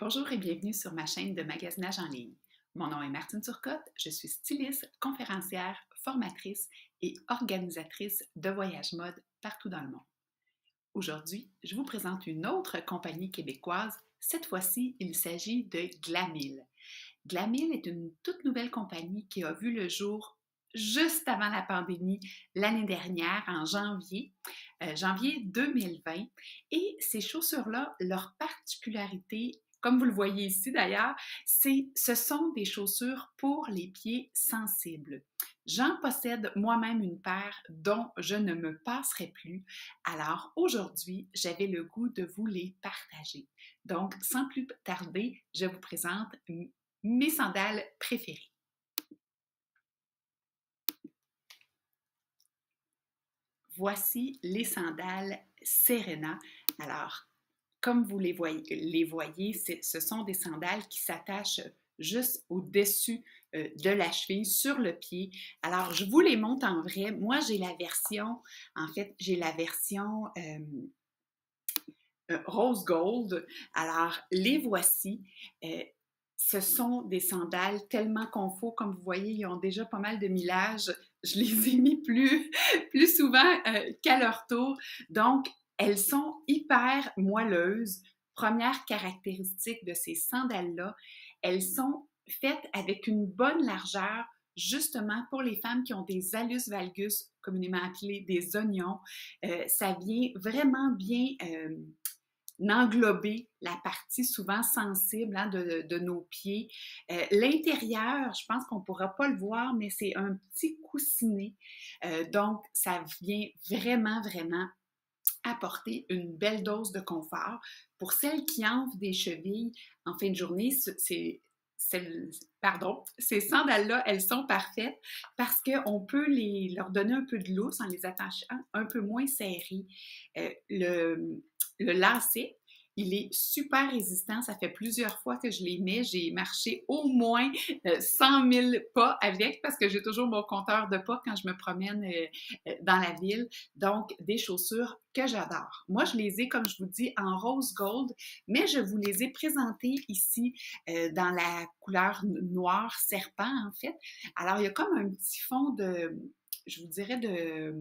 Bonjour et bienvenue sur ma chaîne de magasinage en ligne. Mon nom est Martine Turcotte, je suis styliste, conférencière, formatrice et organisatrice de voyages mode partout dans le monde. Aujourd'hui, je vous présente une autre compagnie québécoise. Cette fois-ci, il s'agit de Glamil. Glamil est une toute nouvelle compagnie qui a vu le jour juste avant la pandémie l'année dernière, en janvier 2020. Et ces chaussures-là, leur particularité, comme vous le voyez ici d'ailleurs, ce sont des chaussures pour les pieds sensibles. J'en possède moi-même une paire dont je ne me passerai plus. Alors aujourd'hui, j'avais le goût de vous les partager. Donc, sans plus tarder, je vous présente mes sandales préférées. Voici les sandales Serena. Alors, comme vous les voyez, ce sont des sandales qui s'attachent juste au-dessus de la cheville, sur le pied. Alors, je vous les montre en vrai. Moi, j'ai la version, rose gold. Alors, les voici. Ce sont des sandales tellement confort. Comme vous voyez, ils ont déjà pas mal de millage. Je les ai mis plus souvent qu'à leur tour. Donc, elles sont hyper moelleuses. Première caractéristique de ces sandales-là, elles sont faites avec une bonne largeur, justement pour les femmes qui ont des allus valgus, communément appelés des oignons. Ça vient vraiment bien englober la partie souvent sensible de nos pieds. L'intérieur, je pense qu'on ne pourra pas le voir, mais c'est un petit coussinet. Donc, ça vient vraiment apporter une belle dose de confort. Pour celles qui enflent des chevilles en fin de journée, ces sandales-là, elles sont parfaites parce qu'on peut leur donner un peu de lousse en les attachant un peu moins serrés. Le lacet, il est super résistant. Ça fait plusieurs fois que je les mets. J'ai marché au moins 100 000 pas avec parce que j'ai toujours mon compteur de pas quand je me promène dans la ville. Donc, des chaussures que j'adore. Moi, je les ai, comme je vous dis, en rose gold, mais je vous les ai présentées ici dans la couleur noire serpent, en fait. Alors, il y a comme un petit fond je vous dirais, de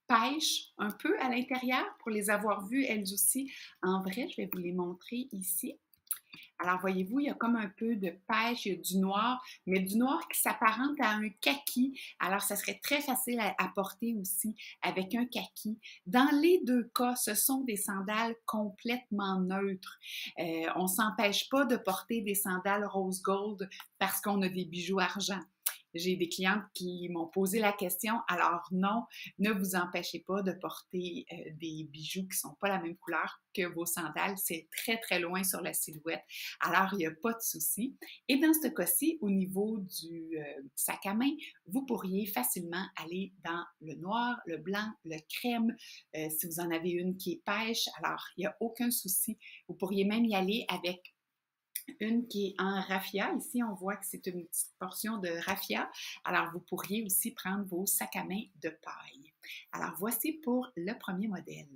pêche un peu à l'intérieur pour les avoir vues elles aussi en vrai. Je vais vous les montrer ici. Alors, voyez-vous, il y a comme un peu de pêche, il y a du noir, mais du noir qui s'apparente à un kaki. Alors, ça serait très facile à porter aussi avec un kaki. Dans les deux cas, ce sont des sandales complètement neutres. On ne s'empêche pas de porter des sandales rose gold parce qu'on a des bijoux argent. J'ai des clientes qui m'ont posé la question. Alors non, ne vous empêchez pas de porter des bijoux qui ne sont pas la même couleur que vos sandales. C'est très loin sur la silhouette. Alors, il n'y a pas de souci. Et dans ce cas-ci, au niveau du sac à main, vous pourriez facilement aller dans le noir, le blanc, le crème. Si vous en avez une qui est pêche, alors il n'y a aucun souci. Vous pourriez même y aller avec une qui est en raffia. Ici, on voit que c'est une petite portion de raffia. Alors, vous pourriez aussi prendre vos sacs à main de paille. Alors, voici pour le premier modèle.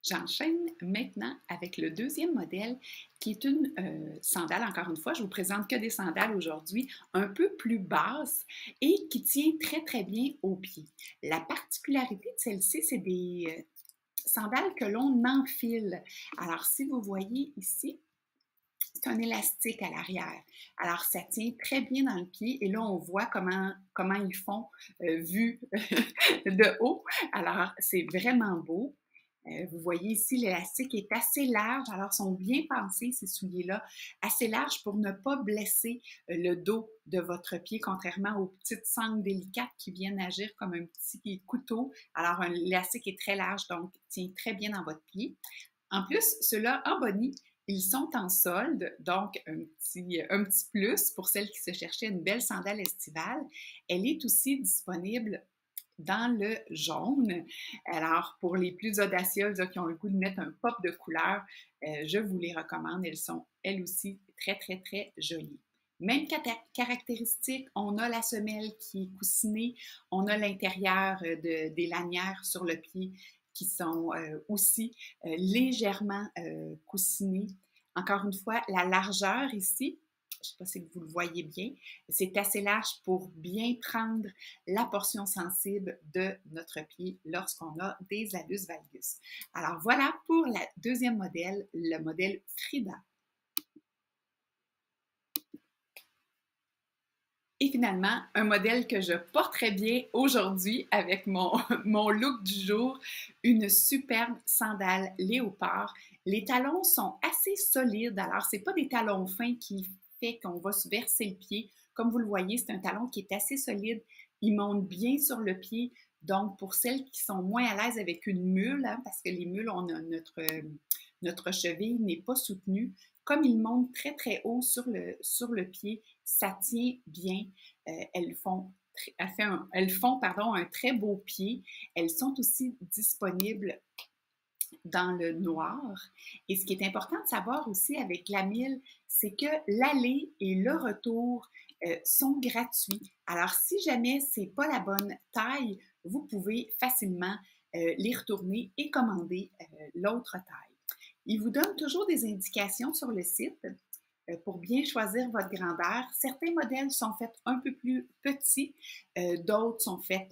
J'enchaîne maintenant avec le deuxième modèle qui est une sandale. Encore une fois, je vous présente que des sandales aujourd'hui, un peu plus basses et qui tient très bien aux pieds. La particularité de celle-ci, c'est des sandales que l'on enfile. Alors, si vous voyez ici, c'est un élastique à l'arrière. Alors, ça tient très bien dans le pied et là, on voit comment ils font vu de haut. Alors, c'est vraiment beau. Vous voyez ici, l'élastique est assez large, alors sont bien pensés ces souliers-là, assez larges pour ne pas blesser le dos de votre pied, contrairement aux petites sangles délicates qui viennent agir comme un petit couteau. Alors, l'élastique est très large, donc tient très bien dans votre pied. En plus, ceux-là en body, ils sont en solde, donc un petit plus pour celles qui se cherchaient une belle sandale estivale. Elle est aussi disponible dans le jaune. Alors, pour les plus audacieuses qui ont le goût de mettre un pop de couleur, je vous les recommande. Elles sont, elles aussi, très jolies. Même caractéristique, on a la semelle qui est coussinée, on a l'intérieur des lanières sur le pied qui sont aussi légèrement coussinées. Encore une fois, la largeur ici, je ne sais pas si vous le voyez bien, c'est assez large pour bien prendre la portion sensible de notre pied lorsqu'on a des hallus valgus. Alors voilà pour le deuxième modèle, le modèle Frida. Et finalement, un modèle que je porterais bien aujourd'hui avec mon look du jour, une superbe sandale léopard. Les talons sont assez solides, alors c'est pas des talons fins qui fait qu'on va se verser le pied. Comme vous le voyez, c'est un talon qui est assez solide. Il monte bien sur le pied. Donc, pour celles qui sont moins à l'aise avec une mule, hein, parce que les mules, notre cheville n'est pas soutenue, comme ils montent très, très haut sur le pied, ça tient bien. Elles font un très beau pied. Elles sont aussi disponibles dans le noir. Et ce qui est important de savoir aussi avec la mille, c'est que l'aller et le retour sont gratuits. Alors, si jamais ce n'est pas la bonne taille, vous pouvez facilement les retourner et commander l'autre taille. Il vous donne toujours des indications sur le site pour bien choisir votre grandeur. Certains modèles sont faits un peu plus petits, d'autres sont faits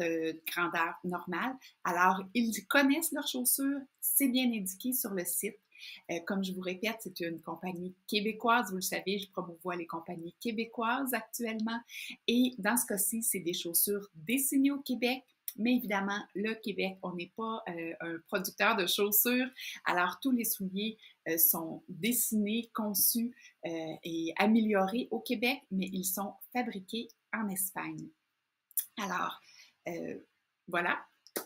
grandeur normale. Alors, ils connaissent leurs chaussures, c'est bien indiqué sur le site. Comme je vous répète, c'est une compagnie québécoise. Vous le savez, je promouvois les compagnies québécoises actuellement. Et dans ce cas-ci, c'est des chaussures dessinées au Québec. Mais évidemment, le Québec, on n'est pas un producteur de chaussures. Alors, tous les souliers sont dessinés, conçus et améliorés au Québec, mais ils sont fabriqués en Espagne. Alors, voilà.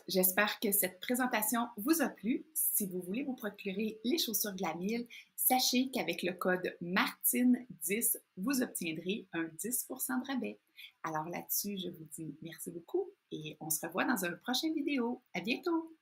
J'espère que cette présentation vous a plu. Si vous voulez vous procurer les chaussures de la mille, sachez qu'avec le code MARTINE10, vous obtiendrez un 10% de rabais. Alors là-dessus, je vous dis merci beaucoup et on se revoit dans une prochaine vidéo. À bientôt!